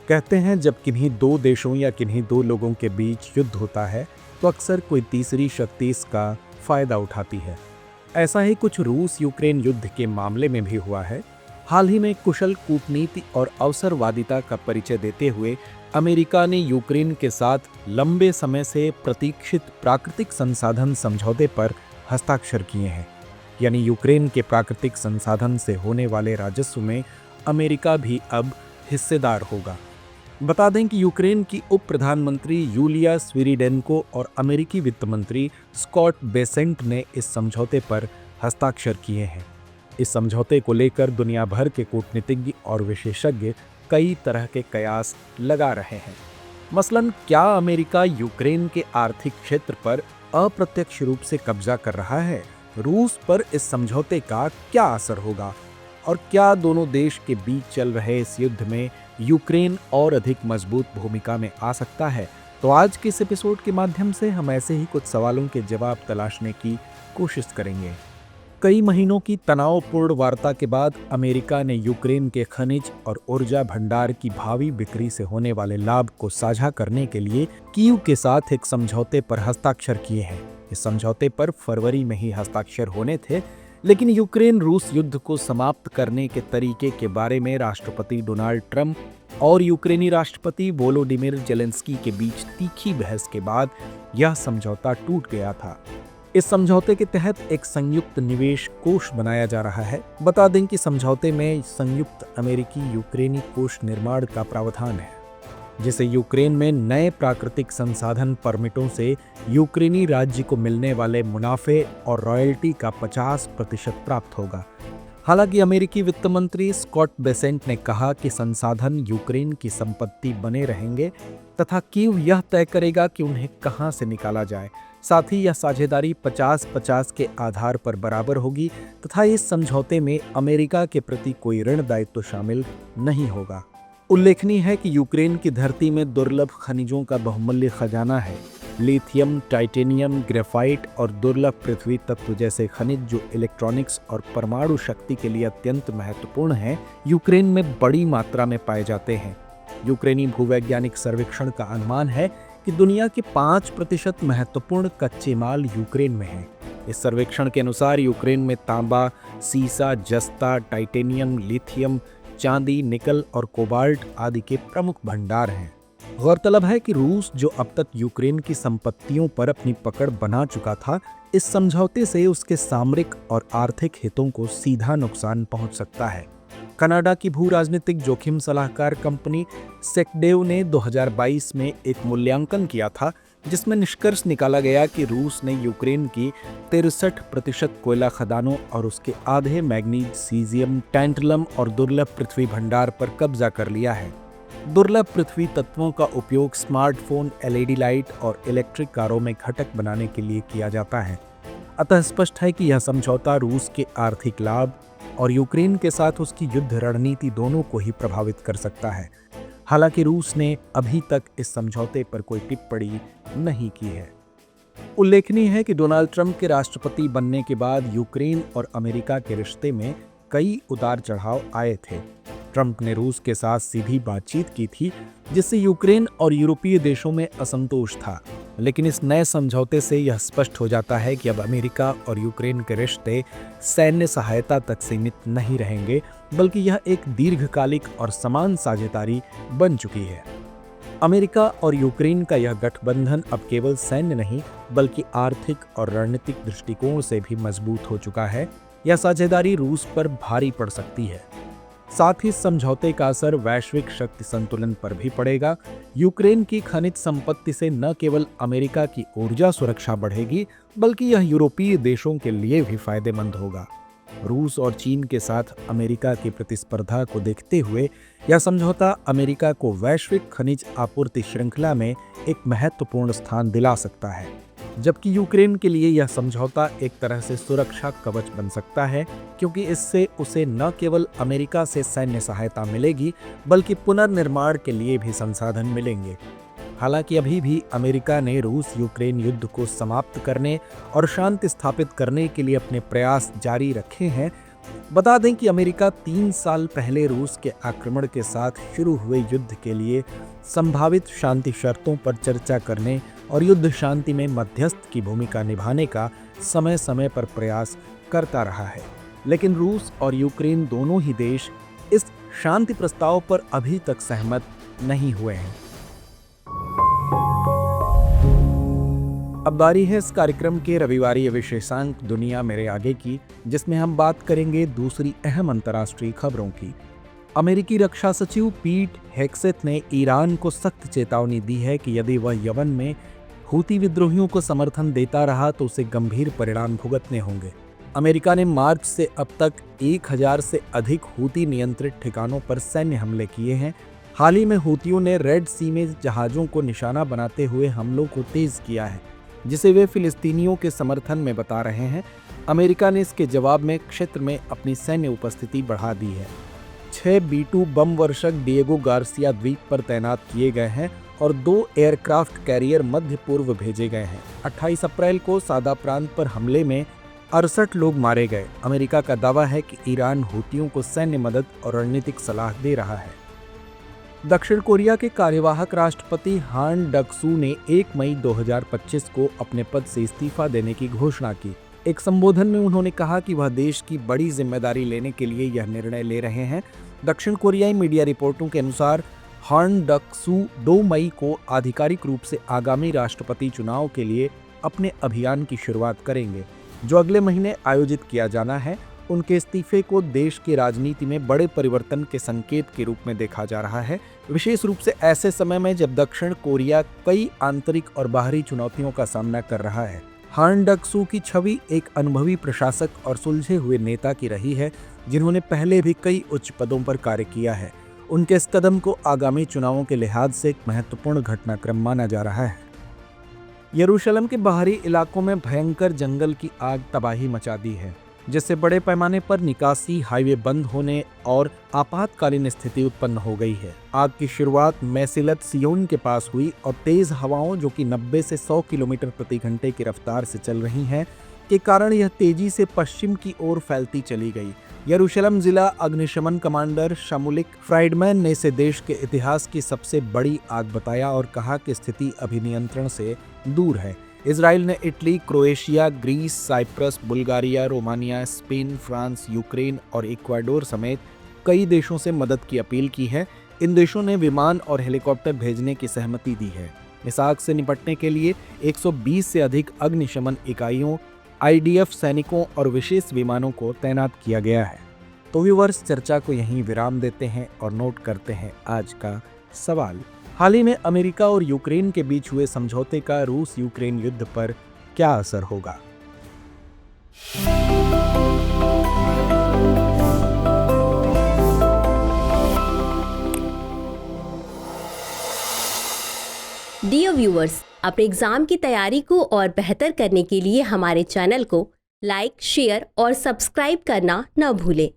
कहते हैं जब किन्हीं दो देशों या किन्हीं दो लोगों के बीच युद्ध होता है तो अक्सर कोई तीसरी शक्ति इसका फायदा उठाती है। ऐसा ही कुछ रूस यूक्रेन युद्ध के मामले में भी हुआ है। हाल ही में कुशल कूटनीति और अवसरवादिता का परिचय देते हुए अमेरिका ने यूक्रेन के साथ लंबे समय से प्रतीक्षित प्राकृतिक संसाधन समझौते पर हस्ताक्षर किए हैं। यानी यूक्रेन के प्राकृतिक संसाधन से होने वाले राजस्व में अमेरिका भी अब हिस्सेदार होगा। बता दें कि यूक्रेन की उप प्रधानमंत्री यूलिया स्विरिडेनको और अमेरिकी वित्त मंत्री स्कॉट बेसेंट ने इस समझौते पर हस्ताक्षर किए हैं। इस समझौते को लेकर दुनिया भर के कूटनीतिज्ञ और विशेषज्ञ कई तरह के कयास लगा रहे हैं। मसलन क्या अमेरिका यूक्रेन के आर्थिक क्षेत्र पर अप्रत्यक्ष रूप से कब्जा कर रहा है? रूस पर इस समझौते का क्या असर होगा? और क्या दोनों देश के बीच चल रहे इस युद्ध में यूक्रेन और अधिक मजबूत भूमिका में आ सकता है? तो आज के इस एपिसोड के माध्यम से हम ऐसे ही कुछ सवालों के जवाब तलाशने की कोशिश करेंगे। कई महीनों की तनावपूर्ण वार्ता के बाद अमेरिका ने यूक्रेन के खनिज और ऊर्जा भंडार की भावी बिक्री से होने वाले लाभ को साझा करने के लिए कीव के साथ एक समझौते पर हस्ताक्षर किए हैं। इस समझौते पर फरवरी में ही हस्ताक्षर होने थे, लेकिन यूक्रेन रूस युद्ध को समाप्त करने के तरीके के बारे में राष्ट्रपति डोनाल्ड ट्रंप और यूक्रेनी राष्ट्रपति वोलोडिमिर जेलेंस्की के बीच तीखी बहस के बाद यह समझौता टूट गया था। इस समझौते के तहत एक संयुक्त निवेश कोष बनाया जा रहा है। बता दें कि समझौते में संयुक्त अमेरिकी यूक्रेनी कोष निर्माण का प्रावधान है, जिसे यूक्रेन में नए प्राकृतिक संसाधन परमिटों से यूक्रेनी राज्य को मिलने वाले मुनाफे और रॉयल्टी का 50% प्राप्त होगा। हालांकि अमेरिकी वित्त मंत्री स्कॉट बेसेंट ने कहा कि संसाधन यूक्रेन की संपत्ति बने रहेंगे तथा कीव यह तय करेगा कि उन्हें कहां से निकाला जाए। साथ ही यह साझेदारी 50-50 के आधार पर बराबर होगी तथा इस समझौते में अमेरिका के प्रति कोई ऋण दायित्व शामिल नहीं होगा। उल्लेखनीय है कि यूक्रेन की धरती में दुर्लभ खनिजों का बहुमूल्य खजाना है। लिथियम, टाइटेनियम, ग्रेफाइट और दुर्लभ पृथ्वी तत्व जैसे खनिज जो इलेक्ट्रॉनिक्स और परमाणु शक्ति के लिए अत्यंत महत्वपूर्ण हैं, यूक्रेन में बड़ी मात्रा में पाए जाते हैं। यूक्रेनी भूवैज्ञानिक सर्वेक्षण का अनुमान है कि दुनिया के 5% महत्वपूर्ण कच्चे माल यूक्रेन में हैं। इस सर्वेक्षण के अनुसार यूक्रेन में तांबा, सीसा, जस्ता, टाइटेनियम, लिथियम, चांदी, निकल और कोबाल्ट आदि के प्रमुख भंडार हैं। गौरतलब है कि रूस जो अब तक यूक्रेन की संपत्तियों पर अपनी पकड़ बना चुका था, इस समझौते से उसके सामरिक और आर्थिक हितों को सीधा नुकसान पहुंच सकता है। कनाडा की भू राजनीतिक जोखिम सलाहकार कंपनी सेकडेव ने 2022 में एक मूल्यांकन किया था, जिसमें निष्कर्ष निकाला गया कि रूस ने यूक्रेन की 63% कोयला खदानों और उसके आधे मैग्नीज, सीजियम, टैंटलम और दुर्लभ पृथ्वी भंडार पर कब्जा कर लिया है। दुर्लभ पृथ्वी तत्वों का उपयोग स्मार्टफोन, एलईडी लाइट और इलेक्ट्रिक कारों में घटक बनाने के लिए किया जाता है। अतः स्पष्ट है कि यह समझौता रूस के आर्थिक लाभ और यूक्रेन के साथ उसकी युद्ध रणनीति दोनों को ही प्रभावित कर सकता है। हालांकि रूस ने अभी तक इस समझौते पर कोई टिप्पणी नहीं की है। उल्लेखनीय है कि डोनाल्ड ट्रंप के राष्ट्रपति बनने के बाद यूक्रेन और अमेरिका के रिश्ते में कई उतार चढ़ाव आए थे। ट्रंप ने रूस के साथ सीधी बातचीत की थी, जिससे यूक्रेन और यूरोपीय देशों में असंतोष था। लेकिन इस नए समझौते से यह स्पष्ट हो जाता है कि अब अमेरिका और यूक्रेन के रिश्ते सैन्य सहायता तक सीमित नहीं रहेंगे, बल्कि यह एक दीर्घकालिक और समान साझेदारी बन चुकी है। अमेरिका और यूक्रेन का यह गठबंधन अब केवल सैन्य नहीं, बल्कि आर्थिक और रणनीतिक दृष्टिकोण से भी मजबूत हो चुका है। यह साझेदारी रूस पर भारी पड़ सकती है। साथ ही समझौते का असर वैश्विक शक्ति संतुलन पर भी पड़ेगा। यूक्रेन की खनिज संपत्ति से न केवल अमेरिका की ऊर्जा सुरक्षा बढ़ेगी, बल्कि यह यूरोपीय देशों के लिए भी फायदेमंद होगा। रूस और चीन के साथ अमेरिका की प्रतिस्पर्धा को देखते हुए यह समझौता अमेरिका को वैश्विक खनिज आपूर्ति श्रृंखला में एक महत्वपूर्ण स्थान दिला सकता है, जबकि यूक्रेन के लिए यह समझौता एक तरह से सुरक्षा कवच बन सकता है, क्योंकि इससे उसे न केवल अमेरिका से सैन्य सहायता मिलेगी, बल्कि पुनर्निर्माण के लिए भी संसाधन मिलेंगे। हालांकि अभी भी अमेरिका ने रूस यूक्रेन युद्ध को समाप्त करने और शांति स्थापित करने के लिए अपने प्रयास जारी रखे हैं, बता दें कि अमेरिका 3 साल पहले रूस के आक्रमण के साथ शुरू हुए युद्ध के लिए संभावित शांति शर्तों पर चर्चा करने और युद्ध शांति में मध्यस्थ की भूमिका निभाने का समय समय पर प्रयास करता रहा है। लेकिन रूस और यूक्रेन दोनों ही देश इस शांति प्रस्ताव पर अभी तक सहमत नहीं हुए हैं। अब बारी है इस कार्यक्रम के रविवारी विशेषांक दुनिया मेरे आगे की, जिसमें हम बात करेंगे दूसरी अहम अंतर्राष्ट्रीय खबरों की। अमेरिकी रक्षा सचिव पीट हेग्सेथ ने ईरान को सख्त चेतावनी दी है कि यदि वह यमन में हूती विद्रोहियों को समर्थन देता रहा तो उसे गंभीर परिणाम भुगतने होंगे। अमेरिका ने मार्च से अब तक 1000 से अधिक हूती नियंत्रित ठिकानों पर सैन्य हमले किए हैं। हाल ही में हूतियों ने रेड सी में जहाज़ों को निशाना बनाते हुए हमलों को तेज किया है, जिसे वे फिलिस्तीनियों के समर्थन में बता रहे हैं। अमेरिका ने इसके जवाब में क्षेत्र में अपनी सैन्य उपस्थिति बढ़ा दी है। 6 B-2 बम वर्षक डिएगो गार्सिया द्वीप पर तैनात किए गए हैं और 2 एयरक्राफ्ट कैरियर मध्य पूर्व भेजे गए हैं। 28 अप्रैल को सादा प्रांत पर हमले में 68 लोग मारे गए। अमेरिका का दावा है कि ईरान हूतियों को सैन्य मदद और रणनीतिक सलाह दे रहा है। दक्षिण कोरिया के कार्यवाहक राष्ट्रपति हान डक-सू ने 1 मई 2025 को अपने पद से इस्तीफा देने की घोषणा की। एक संबोधन में उन्होंने कहा कि वह देश की बड़ी जिम्मेदारी लेने के लिए यह निर्णय ले रहे हैं। दक्षिण कोरियाई मीडिया रिपोर्टों के अनुसार हान डक-सू 2 मई को आधिकारिक रूप से आगामी राष्ट्रपति चुनाव के लिए अपने अभियान की शुरुआत करेंगे, जो अगले महीने आयोजित किया जाना है। उनके इस्तीफे को देश की राजनीति में बड़े परिवर्तन के संकेत के रूप में देखा जा रहा है, विशेष रूप से ऐसे समय में जब दक्षिण कोरिया कई आंतरिक और बाहरी चुनौतियों का सामना कर रहा है। हान डक-सू की छवि एक अनुभवी प्रशासक और सुलझे हुए नेता की रही है, जिन्होंने पहले भी कई उच्च पदों पर कार्य किया है। उनके इस कदम को आगामी चुनावों के लिहाज से एक महत्वपूर्ण घटनाक्रम माना जा रहा है। यरूशलेम के बाहरी इलाकों में भयंकर जंगल की आग तबाही मचा दी है, जिससे बड़े पैमाने पर निकासी हाईवे बंद होने और आपातकालीन स्थिति उत्पन्न हो गई है। आग की शुरुआत मेसिलत सियोन के पास हुई और तेज हवाओं, जो कि 90 से 100 किलोमीटर प्रति घंटे की रफ्तार से चल रही हैं, के कारण यह तेजी से पश्चिम की ओर फैलती चली गई। यरूशलेम जिला अग्निशमन कमांडर शमुलिक फ्राइडमैन ने इसे देश के इतिहास की सबसे बड़ी आग बताया और कहा कि स्थिति अभी नियंत्रण से दूर है। इजराइल ने Italy, Croatia, Greece, Cyprus, Bulgaria, Romania, Spain, France, Ukraine और इक्वाडोर समेत कई देशों से मदद की अपील की है। इन देशों ने विमान और हेलीकॉप्टर भेजने की सहमति दी है। इस आग से निपटने के लिए 120 से अधिक अग्निशमन इकाइयों, IDF सैनिकों और विशेष विमानों को तैनात किया गया है। तो व्यूअर्स, चर्चा को यहीं विराम देते हैं और नोट करते हैं आज का सवाल। हाल ही में अमेरिका और यूक्रेन के बीच हुए समझौते का रूस यूक्रेन युद्ध पर क्या असर होगा? डियर व्यूअर्स, अपने एग्जाम की तैयारी को और बेहतर करने के लिए हमारे चैनल को लाइक, शेयर और सब्सक्राइब करना न भूलें।